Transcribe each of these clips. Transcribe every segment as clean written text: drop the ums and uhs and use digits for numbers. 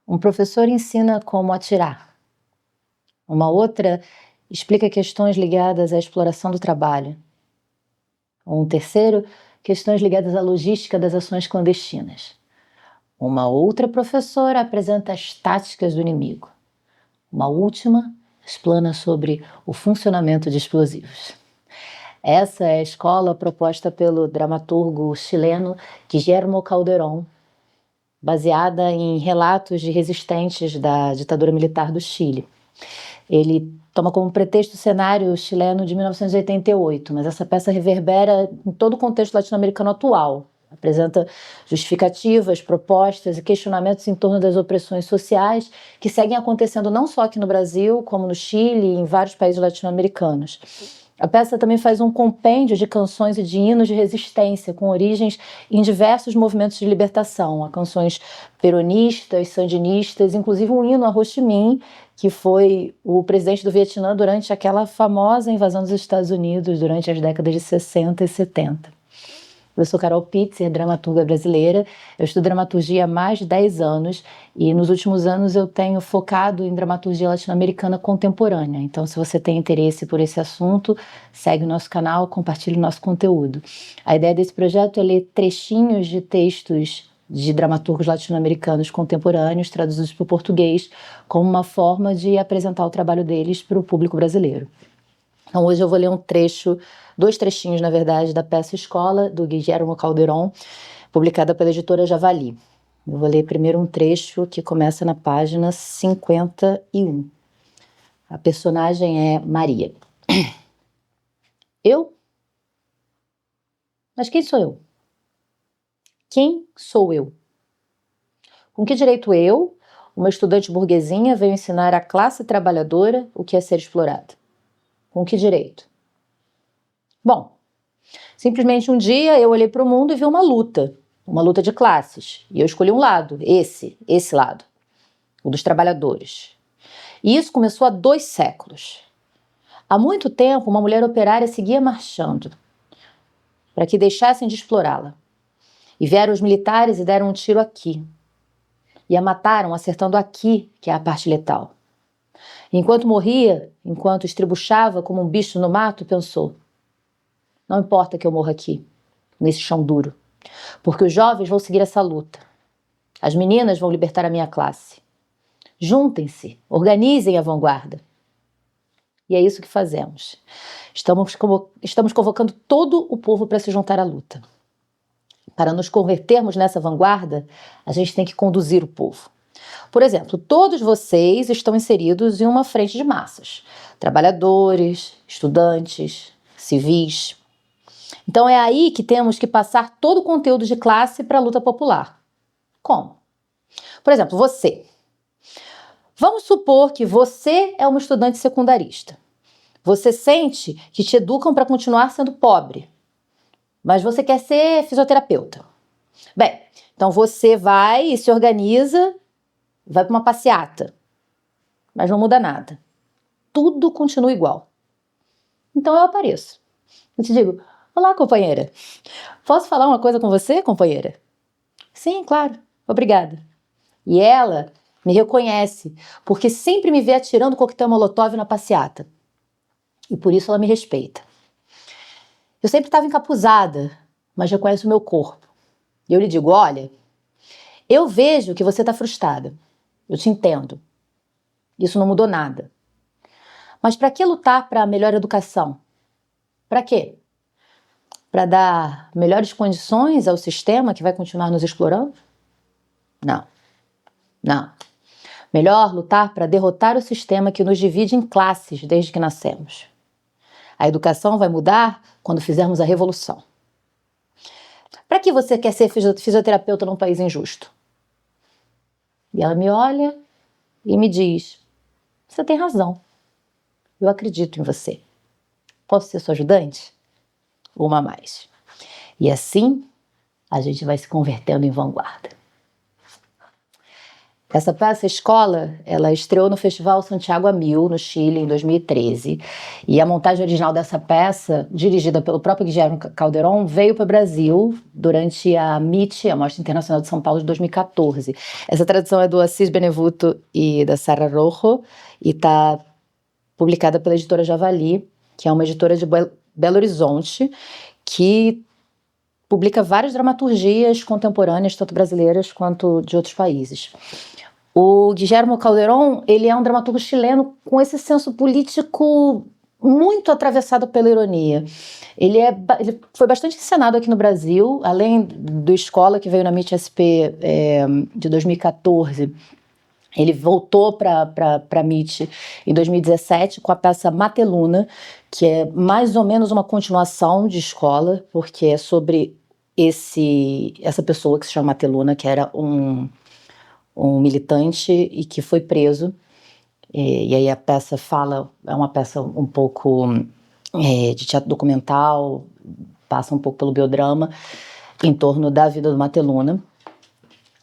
Um professor ensina como atirar. Uma outra explica questões ligadas à exploração do trabalho. Um terceiro, questões ligadas à logística das ações clandestinas. Uma outra professora apresenta as táticas do inimigo. Uma última explana sobre o funcionamento de explosivos. Essa é a escola proposta pelo dramaturgo chileno Guillermo Calderón, baseada em relatos de resistentes da ditadura militar do Chile. Ele toma como pretexto o cenário chileno de 1988, mas essa peça reverbera em todo o contexto latino-americano atual. Apresenta justificativas, propostas e questionamentos em torno das opressões sociais que seguem acontecendo não só aqui no Brasil, como no Chile e em vários países latino-americanos. A peça também faz um compêndio de canções e de hinos de resistência, com origens em diversos movimentos de libertação. Há canções peronistas, sandinistas, inclusive um hino a Ho Chi Minh, que foi o presidente do Vietnã durante aquela famosa invasão dos Estados Unidos durante as décadas de 60 e 70. Eu sou Carol Pitzer, dramaturga brasileira. Eu estudo dramaturgia há mais de 10 anos e nos últimos anos eu tenho focado em dramaturgia latino-americana contemporânea. Então, se você tem interesse por esse assunto, segue o nosso canal, compartilhe o nosso conteúdo. A ideia desse projeto é ler trechinhos de textos de dramaturgos latino-americanos contemporâneos traduzidos para o português como uma forma de apresentar o trabalho deles para o público brasileiro. Então hoje eu vou ler dois trechinhos, na verdade, da peça Escola, do Guillermo Calderón, publicada pela editora Javali. Eu vou ler primeiro um trecho que começa na página 51. A personagem é Maria. Eu? Mas quem sou eu? Quem sou eu? Com que direito eu, uma estudante burguesinha, venho ensinar à classe trabalhadora o que é ser explorada? Com que direito? Bom, simplesmente um dia eu olhei para o mundo e vi uma luta de classes. E eu escolhi um lado, esse lado, o dos trabalhadores. E isso começou há 2 séculos. Há muito tempo, uma mulher operária seguia marchando para que deixassem de explorá-la. E vieram os militares e deram um tiro aqui. E a mataram acertando aqui, que é a parte letal. E enquanto morria, enquanto estribuchava como um bicho no mato, pensou: não importa que eu morra aqui, nesse chão duro, porque os jovens vão seguir essa luta. As meninas vão libertar a minha classe. Juntem-se, organizem a vanguarda. E é isso que fazemos. Estamos convocando todo o povo para se juntar à luta. Para nos convertermos nessa vanguarda, a gente tem que conduzir o povo. Por exemplo, todos vocês estão inseridos em uma frente de massas. Trabalhadores, estudantes, civis. Então é aí que temos que passar todo o conteúdo de classe para a luta popular. Como? Por exemplo, você. Vamos supor que você é uma estudante secundarista. Você sente que te educam para continuar sendo pobre, mas você quer ser fisioterapeuta. Bem, então você vai e se organiza, vai para uma passeata, mas não muda nada. Tudo continua igual. Então eu apareço. Eu te digo: olá, companheira. Posso falar uma coisa com você, companheira? Sim, claro. Obrigada. E ela me reconhece, porque sempre me vê atirando coquetel molotov na passeata. E por isso ela me respeita. Eu sempre estava encapuzada, mas reconhece o meu corpo. E eu lhe digo: olha, eu vejo que você está frustrada. Eu te entendo. Isso não mudou nada. Mas para que lutar para a melhor educação? Para quê? Para dar melhores condições ao sistema que vai continuar nos explorando? Não. Não. Melhor lutar para derrotar o sistema que nos divide em classes desde que nascemos. A educação vai mudar quando fizermos a revolução. Para que você quer ser fisioterapeuta num país injusto? E ela me olha e me diz: você tem razão. Eu acredito em você. Posso ser sua ajudante? Uma a mais. E assim, a gente vai se convertendo em vanguarda. Essa peça, Escola, ela estreou no Festival Santiago a Mil, no Chile, em 2013. E a montagem original dessa peça, dirigida pelo próprio Guillermo Calderón, veio para o Brasil durante a MIT, a Mostra Internacional de São Paulo, de 2014. Essa tradução é do Assis Benevuto e da Sara Rojo, e está publicada pela editora Javali, que é uma editora de Belo Horizonte, que publica várias dramaturgias contemporâneas, tanto brasileiras quanto de outros países. O Guillermo Calderón, ele é um dramaturgo chileno com esse senso político muito atravessado pela ironia. Ele foi bastante encenado aqui no Brasil, além do Escola, que veio na MIT-SP de 2014. Ele voltou para a MIT em 2017 com a peça Mateluna, que é mais ou menos uma continuação de Escola, porque é sobre essa pessoa que se chama Mateluna, que era um militante e que foi preso. E aí a peça é uma peça um pouco de teatro documental, passa um pouco pelo biodrama, em torno da vida do Mateluna.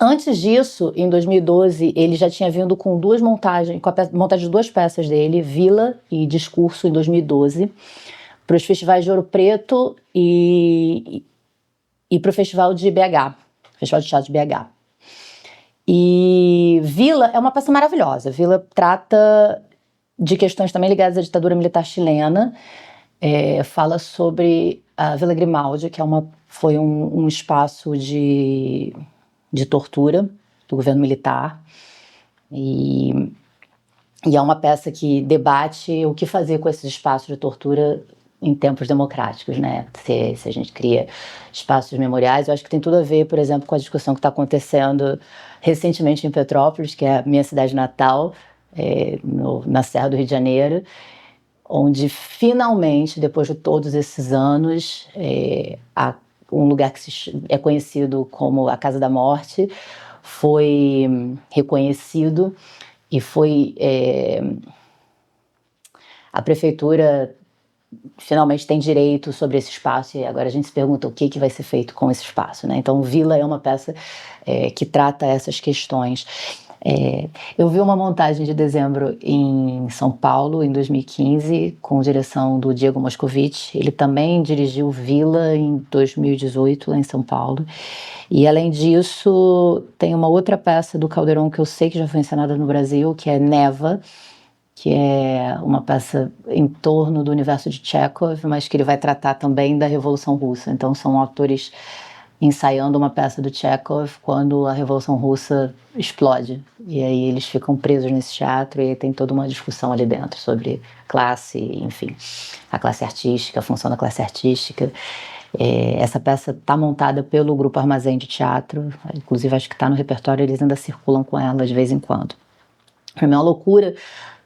Antes disso, em 2012, ele já tinha vindo com duas montagens, com a montagem de duas peças dele, Vila e Discurso, em 2012, para os festivais de Ouro Preto e para o Festival de BH, Festival de Teatro de BH. E Vila é uma peça maravilhosa. Vila trata de questões também ligadas à ditadura militar chilena, fala sobre a Vila Grimaldi, que foi um espaço de tortura do governo militar, e é uma peça que debate o que fazer com esses espaços de tortura em tempos democráticos, né? Se a gente cria espaços memoriais. Eu acho que tem tudo a ver, por exemplo, com a discussão que está acontecendo recentemente em Petrópolis, que é a minha cidade natal, na Serra do Rio de Janeiro, onde finalmente, depois de todos esses anos, um lugar que é conhecido como a Casa da Morte foi reconhecido e a prefeitura finalmente tem direito sobre esse espaço, e agora a gente se pergunta o que vai ser feito com esse espaço, né? Então, Vila é uma peça que trata essas questões. Eu vi uma montagem de Dezembro em São Paulo, em 2015, com direção do Diego Moscovitch. Ele também dirigiu Vila em 2018, lá em São Paulo. E, além disso, tem uma outra peça do Calderón que eu sei que já foi encenada no Brasil, que é Neva, que é uma peça em torno do universo de Chekhov, mas que ele vai tratar também da Revolução Russa. Então, são autores ensaiando uma peça do Chekhov quando a Revolução Russa explode. E aí eles ficam presos nesse teatro e tem toda uma discussão ali dentro sobre classe, enfim, a classe artística, a função da classe artística. Essa peça está montada pelo Grupo Armazém de Teatro, inclusive acho que está no repertório, eles ainda circulam com ela de vez em quando. Para mim é uma loucura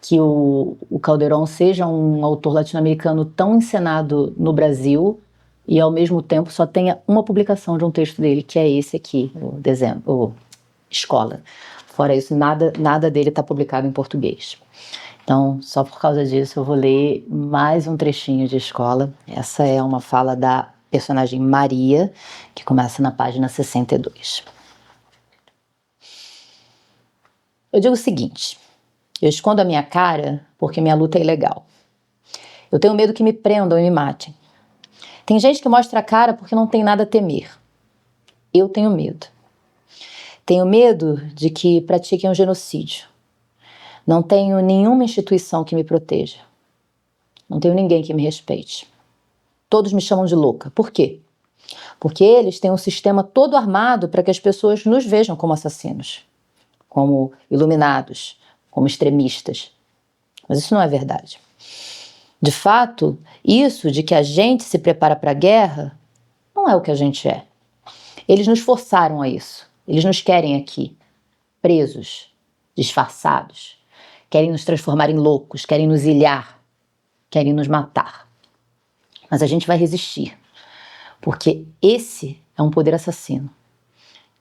que o Calderón seja um autor latino-americano tão encenado no Brasil e, ao mesmo tempo, só tenha uma publicação de um texto dele, que é esse aqui, o Escola. Fora isso, nada dele está publicado em português. Então, só por causa disso, eu vou ler mais um trechinho de Escola. Essa é uma fala da personagem Maria, que começa na página 62. Eu digo o seguinte: eu escondo a minha cara porque minha luta é ilegal. Eu tenho medo que me prendam e me matem. Tem gente que mostra a cara porque não tem nada a temer. Eu tenho medo. Tenho medo de que pratiquem um genocídio. Não tenho nenhuma instituição que me proteja. Não tenho ninguém que me respeite. Todos me chamam de louca. Por quê? Porque eles têm um sistema todo armado para que as pessoas nos vejam como assassinos, como iluminados, como extremistas. Mas isso não é verdade. De fato, isso de que a gente se prepara para a guerra não é o que a gente é. Eles nos forçaram a isso. Eles nos querem aqui, presos, disfarçados. Querem nos transformar em loucos, querem nos ilhar, querem nos matar. Mas a gente vai resistir, porque esse é um poder assassino.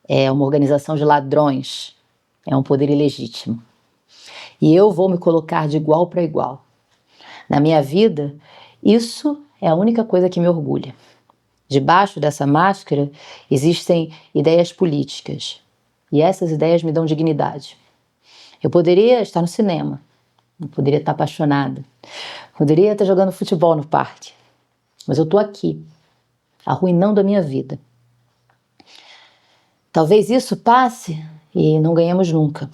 É uma organização de ladrões, é um poder ilegítimo. E eu vou me colocar de igual para igual. Na minha vida, isso é a única coisa que me orgulha. Debaixo dessa máscara existem ideias políticas. E essas ideias me dão dignidade. Eu poderia estar no cinema, eu poderia estar apaixonada, poderia estar jogando futebol no parque, mas eu estou aqui, arruinando a minha vida. Talvez isso passe e não ganhemos nunca.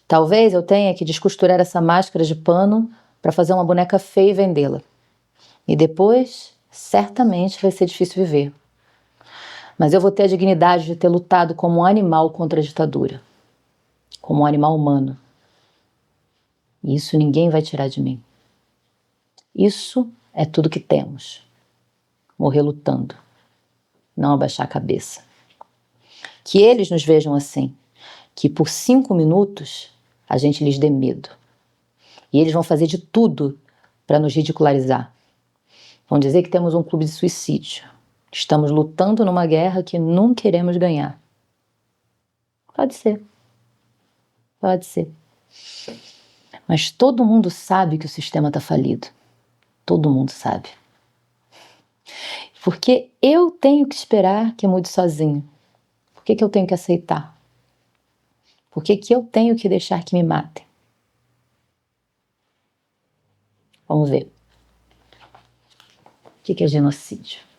Talvez eu tenha que descosturar essa máscara de pano para fazer uma boneca feia e vendê-la. E depois, certamente vai ser difícil viver. Mas eu vou ter a dignidade de ter lutado como um animal contra a ditadura. Como um animal humano. E isso ninguém vai tirar de mim. Isso é tudo que temos. Morrer lutando. Não abaixar a cabeça. Que eles nos vejam assim. Que por 5 minutos a gente lhes dê medo. E eles vão fazer de tudo para nos ridicularizar. Vão dizer que temos um clube de suicídio. Estamos lutando numa guerra que não queremos ganhar. Pode ser. Pode ser. Mas todo mundo sabe que o sistema está falido. Todo mundo sabe. Porque eu tenho que esperar que mude sozinho? Por que eu tenho que aceitar? Por que eu tenho que deixar que me matem? Vamos ver. O que é genocídio?